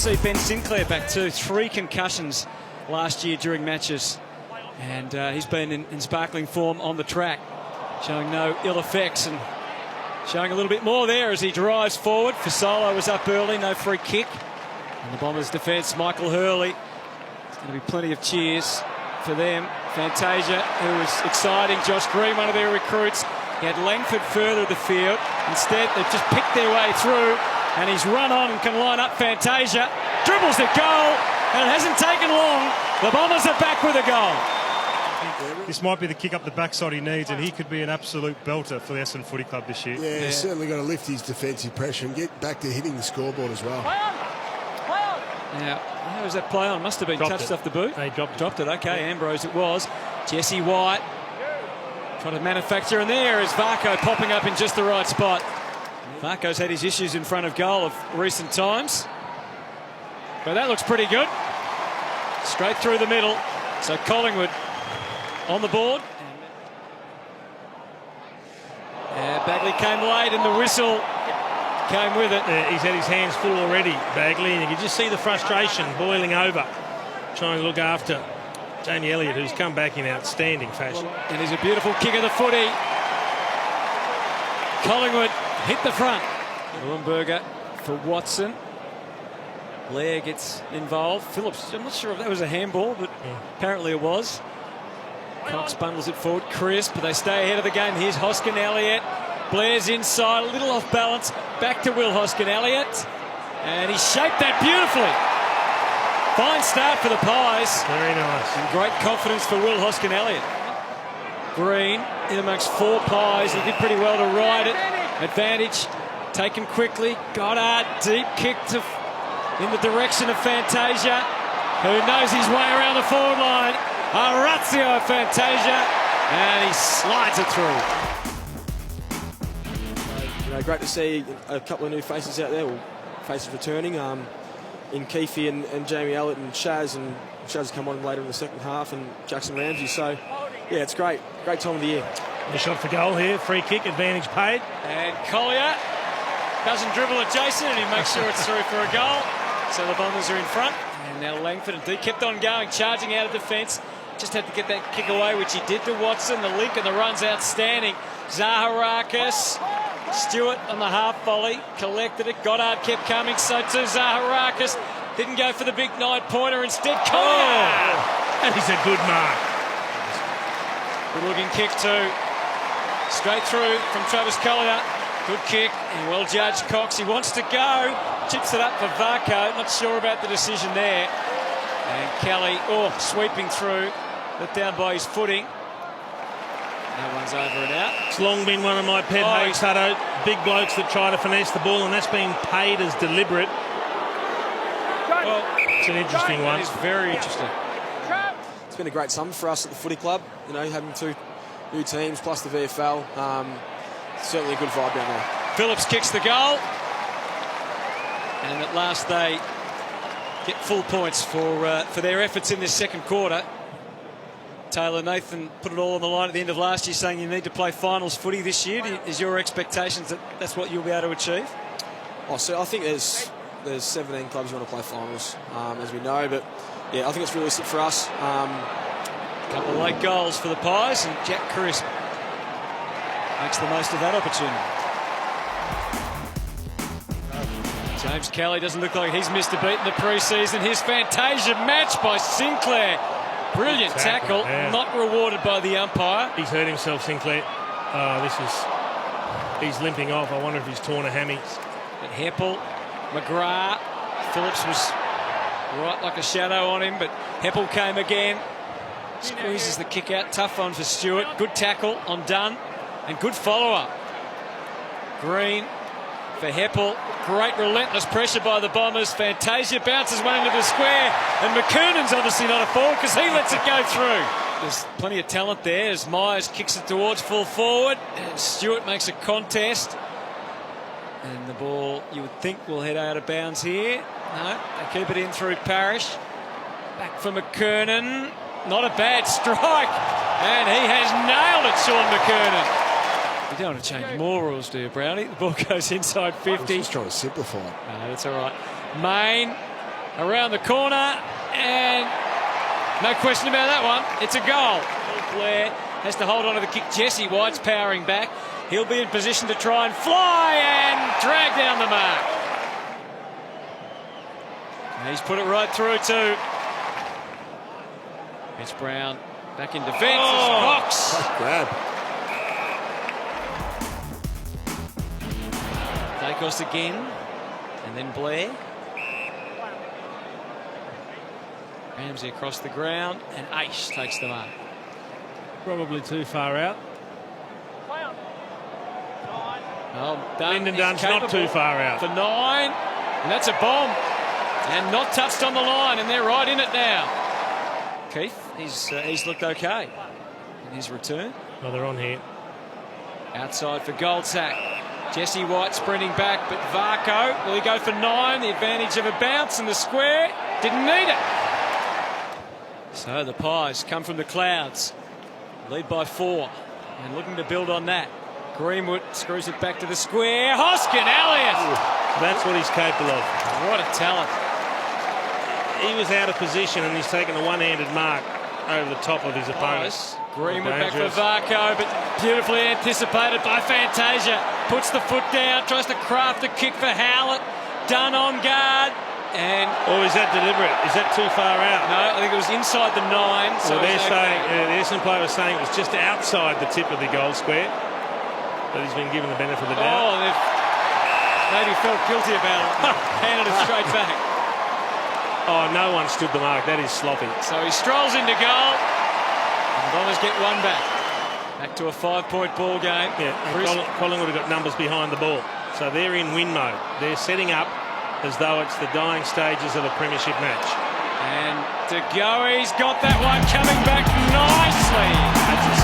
see Ben Sinclair back too. 3 concussions last year during matches. And he's been in sparkling form on the track, showing no ill effects and showing a little bit more there as he drives forward. Fasolo was up early, no free kick. And the Bombers' defence, Michael Hurley. There's going to be plenty of cheers for them. Fantasia, who was exciting. Josh Green, one of their recruits. He had Langford further the field. Instead, they've just picked their way through. And he's run on and can line up Fantasia. Dribbles the goal, and it hasn't taken long. The Bombers are back with a goal. This might be the kick up the backside he needs, and he could be an absolute belter for the Essendon Footy Club this year. Yeah, he's certainly got to lift his defensive pressure and get back to hitting the scoreboard as well. Now, how was that play on? Must have been touched off the boot. They dropped it. Okay, Ambrose it was. Jesse White trying to manufacture, and there is Varco popping up in just the right spot. Varco's had his issues in front of goal of recent times, but that looks pretty good. Straight through the middle. So Collingwood on the board. Bagley came late, and the whistle came with it. He's had his hands full already, Bagley, and you can just see the frustration boiling over, trying to look after Jamie Elliott, who's come back in outstanding fashion. And he's a beautiful kick of the footy. Collingwood hit the front. Lundberger for Watson. Blair gets involved. Phillips, I'm not sure if that was a handball, but apparently it was. Cox bundles it forward. Crisp, but they stay ahead of the game. Here's Hoskin Elliott. Blair's inside, a little off balance. Back to Will Hoskin Elliott. And he shaped that beautifully. Fine start for the Pies. Very nice. And great confidence for Will Hoskin Elliott. Green in amongst 4 Pies. He did pretty well to ride it. Advantage taken quickly. Goddard, deep kick in the direction of Fantasia, who knows his way around the forward line. Orazio Fantasia, and he slides it through. Great to see a couple of new faces out there, or faces returning. In Keefe and Jamie Elliott and Shaz has come on later in the second half, and Jackson Ramsey. So, yeah, it's great time of the year. The shot for goal here, free kick, advantage paid. And Collier doesn't dribble adjacent, and he makes sure it's through for a goal. So the Bombers are in front. And now Langford and D kept on going, charging out of defence. Just had to get that kick away, which he did to Watson. The link and the run's outstanding. Zaharakis. Stewart on the half volley. Collected it. Goddard kept coming. So too Zaharakis. Didn't go for the big 9-pointer. Instead, Collier. That is a good mark. Good looking kick too. Straight through from Travis Collier. Good kick and well judged. Cox, he wants to go. Chips it up for Varco. Not sure about the decision there. And Kelly, sweeping through. Let down by his footing. That one's over and out. It's long been one of my pet hates, Hutto. Big blokes that try to finesse the ball, and that's been paid as deliberate. Well, it's an interesting one. It's very interesting. It's been a great summer for us at the footy club. You know, having 2 new teams plus the VFL. Certainly a good vibe down there. Phillips kicks the goal. And at last they get full points for their efforts in this second quarter. Taylor Nathan put it all on the line at the end of last year, saying you need to play finals footy this year. Is your expectations that that's what you'll be able to achieve? So I think there's 17 clubs who want to play finals, as we know. But yeah, I think it's realistic for us. A couple of late goals for the Pies, and Jack Crisp makes the most of that opportunity. James Kelly doesn't look like he's missed a beat in the pre-season. His Fantasia match by Sinclair. Brilliant tackle, not rewarded by the umpire. He's hurt himself, Sinclair. He's limping off. I wonder if he's torn a hammy. And Heppel, McGrath, Phillips was right like a shadow on him, but Heppel came again. Squeezes the kick out. Tough one for Stewart. Good tackle on Dunn, and good follow-up. Green for Heppel. Great relentless pressure by the Bombers. Fantasia bounces one into the square, and McKernan's obviously not a forward because he lets it go through. There's plenty of talent there as Myers kicks it towards full forward, and Stewart makes a contest. And the ball, you would think, will head out of bounds here. No, they keep it in through Parrish. Back for McKernan. Not a bad strike, and he has nailed it, Sean McKernan. You don't want to change more rules, do you, Brownie? The ball goes inside 50. He's trying to simplify it. No, that's all right. Main around the corner, and no question about that one. It's a goal. Blair has to hold on to the kick. Jesse White's powering back. He'll be in position to try and fly and drag down the mark. And he's put it right through too. It's Brown back in defence. It's Fox. Grab. Dacos again, and then Blair. Ramsey across the ground, and Aish takes the mark. Probably too far out. Well, Lyndon Dunn's not too far out. For 9, and that's a bomb. And not touched on the line, and they're right in it now. Keith, he's looked okay in his return. Oh, they're on here. Outside for Goldsack. Jesse White sprinting back, but Varco, will he go for 9? The advantage of a bounce in the square. Didn't need it. So the Pies come from the clouds. Lead by 4. And looking to build on that. Greenwood screws it back to the square. Hoskin Elliott. That's what he's capable of. What a talent. He was out of position and he's taken a one-handed mark over the top of his opponent. Greenwood back for Varco, but beautifully anticipated by Fantasia. Puts the foot down, tries to craft a kick for Howlett. Done on guard. And or is that deliberate? Is that too far out? No, I think it was inside the 9. So well, they're saying, the Essendon player was saying it was just outside the tip of the goal square. But he's been given the benefit of the doubt. Oh, they've maybe felt guilty about it. Handed it straight back. Oh, no one stood the mark. That is sloppy. So he strolls into goal. And the Bombers get one back. Back to a 5-point ball game. Yeah, Collingwood have got numbers behind the ball. So they're in win mode. They're setting up as though it's the dying stages of a premiership match. And De Goey's got that one coming back nicely. That's a